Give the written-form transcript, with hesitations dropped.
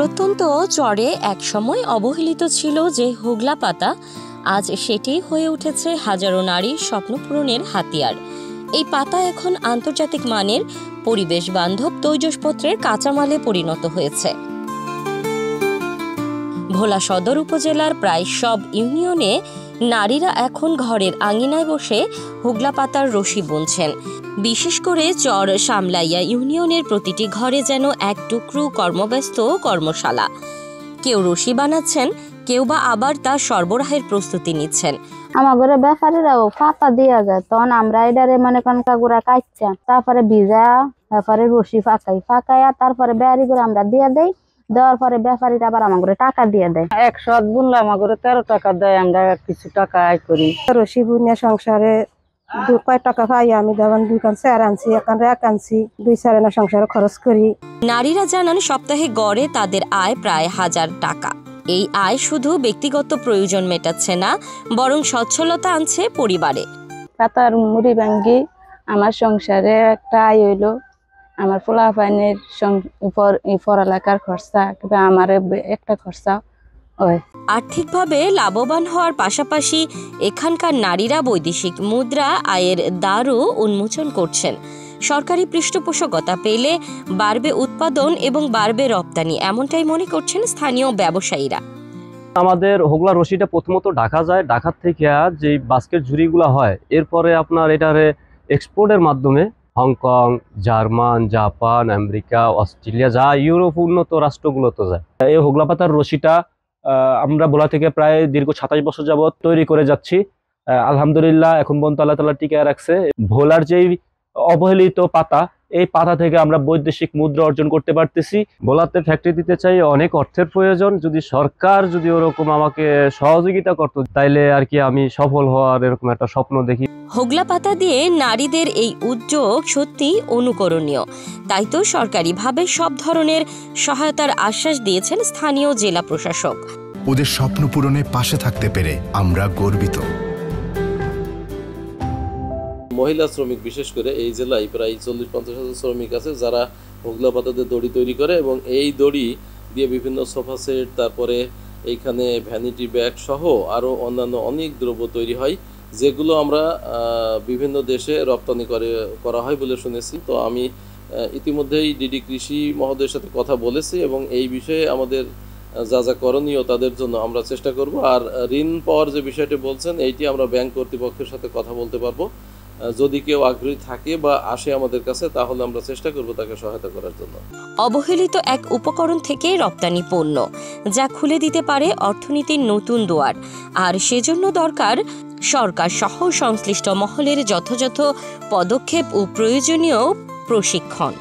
প্রত্যন্ত চরে একসময় অবহেলিত ছিল যে হোগলা পাতা, আজ সেটি হয়ে উঠেছে হাজারো নারীর স্বপ্ন পূরণের হাতিয়ার। এই পাতা এখন আন্তর্জাতিক মানের পরিবেশ বান্ধব তৈজসপত্রের কাঁচামালে পরিণত হয়েছে। ভোলা সদর উপজেলার প্রায় সব ইউনিয়নে নারীরা এখন ঘরের আঙিনায় বসে হোগলা পাতার রশি বুনছেন। বিশেষ করে চর সামলাইয়া ইউনিয়নের প্রতিটি ঘরে যেন এক টুকরো কর্মব্যস্ত কর্মশালা। কেউ রশি বানাচ্ছেন, কেউ বা আবার তা সরবরাহের প্রস্তুতি নিচ্ছেন। আমার ঘরে ব্যাপারীরাও পাতা দিয়া যায়, তখন আমরা এটারে মনে করেন কাগুরা কাটছাম, তারপরে ভিজা, তারপরে রশি ফাঁকাইয়া তারপরে বেয়ারি করে আমরা দিয়ে দেই। দেওয়ার পরে ব্যাপারীরা আবার আমার ঘরে টাকা দিয়ে দেয়। 100 বুনলে আমার ঘরে 13 টাকা দেয়, আমরা কিছু টাকা আয় করি। রশি বুনিয়া সংসারে কয় টাকা পাই আমি, যেমন 2 কান চেয়ার আনছি, 1 কান র্যাক আনছি, 2 চারেনা সংসারে খরচ করি। নারীরা জানান সপ্তাহে গড়ে তাদের আয় প্রায় 1000 টাকা। এই আয় শুধু ব্যক্তিগত প্রয়োজন মেটাচ্ছে না, বরং সচ্ছলতা আনছে পরিবারে। পাতার মুড়ি ভাঙ্গি আমার সংসারে একটা আয় হইলো, আমার পোলাপাইনের পড়ালেখার খরচা কিংবা আমার একটা খরচা হয়। আর্থিকভাবে লাভবান হওয়ার পাশাপাশি এখানকার নারীরা বৈদেশিক মুদ্রা আয়ের দ্বারও উন্মোচন করছেন। সরকারি পৃষ্ঠপোষকতা পেলে বাড়বে উৎপাদন এবং বাড়বে রপ্তানি, এমনটাই মনে করছেন স্থানীয় ব্যবসায়ীরা। আমাদের হোগলা রশিটা প্রথমত ঢাকা যায়, ঢাকার থেকে যে বাস্কেট ঝুড়িগুলো হয়, এরপরে আপনার এটারে এক্সপোর্টের মাধ্যমে Hong Kong, German, Japan, America, Australia, যা ইউরোপ উন্নত রাষ্ট্রগুলোতে যায়। এই হোগলা পাতার রশিটা আমরা ভোলা থেকে প্রায় দীর্ঘ 27 বছর যাবৎ তৈরি করে যাচ্ছি। আলহামদুলিল্লাহ এখন পর্যন্ত আল্লাহ তাআলা টিকায় রাখছে। ভোলার যেই অবহেলিত পাতা, এই পাতা থেকে আমরা বৈদেশিক মুদ্রা অর্জন করতে পারতেছি। ভোলাতে ফ্যাক্টরি দিতে চাই, অনেক অর্থের প্রয়োজন। যদি সরকার যদি ওরকম আমাকে সহযোগিতা করতো, তাইলে আর কি আমি সফল হওয়ার এরকম একটা স্বপ্ন দেখি। হোগলা পাতা দিয়ে নারীদের এই উদ্যোগ সত্যি অনুকরণীয়। তাই তো সরকারিভাবে সব ধরনের সহায়তার আশ্বাস দিয়েছেন স্থানীয় জেলা প্রশাসক। ওদের স্বপ্ন পূরণে পাশে থাকতে পেরে আমরা গর্বিত। মহিলা শ্রমিক বিশেষ করে এই জেলায় প্রায় 40-50 হাজার শ্রমিক আছে যারা হোগলা পাতাতে দড়ি তৈরি করে, এবং এই দড়ি দিয়ে বিভিন্ন সোফা সেট, তারপরে এইখানে ভ্যানিটি ব্যাগ সহ আরও অন্যান্য অনেক দ্রব্য তৈরি হয়, যেগুলো আমরা বিভিন্ন দেশে রপ্তানি করা হয় বলে শুনেছি। তো আমি ইতিমধ্যেই ডিডি কৃষি মহোদয়ের সাথে কথা বলেছি, এবং এই বিষয়ে আমাদের যা যা করণীয় তাদের জন্য আমরা চেষ্টা করব। আর ঋণ পাওয়ার যে বিষয়টি বলছেন, এইটি আমরা ব্যাংক কর্তৃপক্ষের সাথে কথা বলতে পারবো। যদি কেউ আগ্রহী থাকে বা আসে আমাদের কাছে, তাহলে আমরা চেষ্টা করব তাকে সহায়তা করার জন্য। অবহেলিত এক উপকরণ থেকে রপ্তানি পণ্য, যা খুলে দিতে পারে অর্থনীতির নতুন দুয়ার। আর সেজন্য দরকার সরকার সহ সংশ্লিষ্ট মহলের যথাযথ পদক্ষেপ ও প্রয়োজনীয় প্রশিক্ষণ।